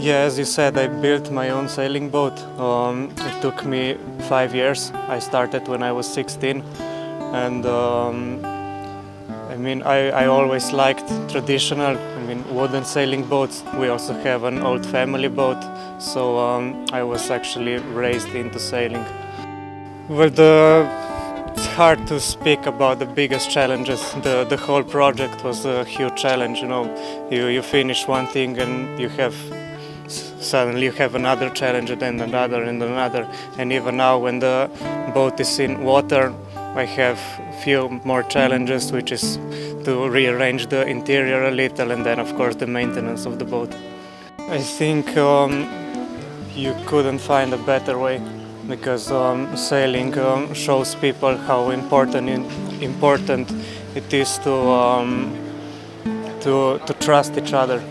Yeah, as you said, I built my own sailing boat. It took me 5 years. I started when I was 16, and I always liked traditional, wooden sailing boats. We also have an old family boat, so I was actually raised into sailing. Well, it's hard to speak about the biggest challenges. The whole project was a huge challenge. You finish one thing and suddenly you have another challenge, and then another and another. And even now, when the boat is in water, I have few more challenges, which is to rearrange the interior a little, and then of course the maintenance of the boat. I think you couldn't find a better way, because sailing shows people how important it is to trust each other.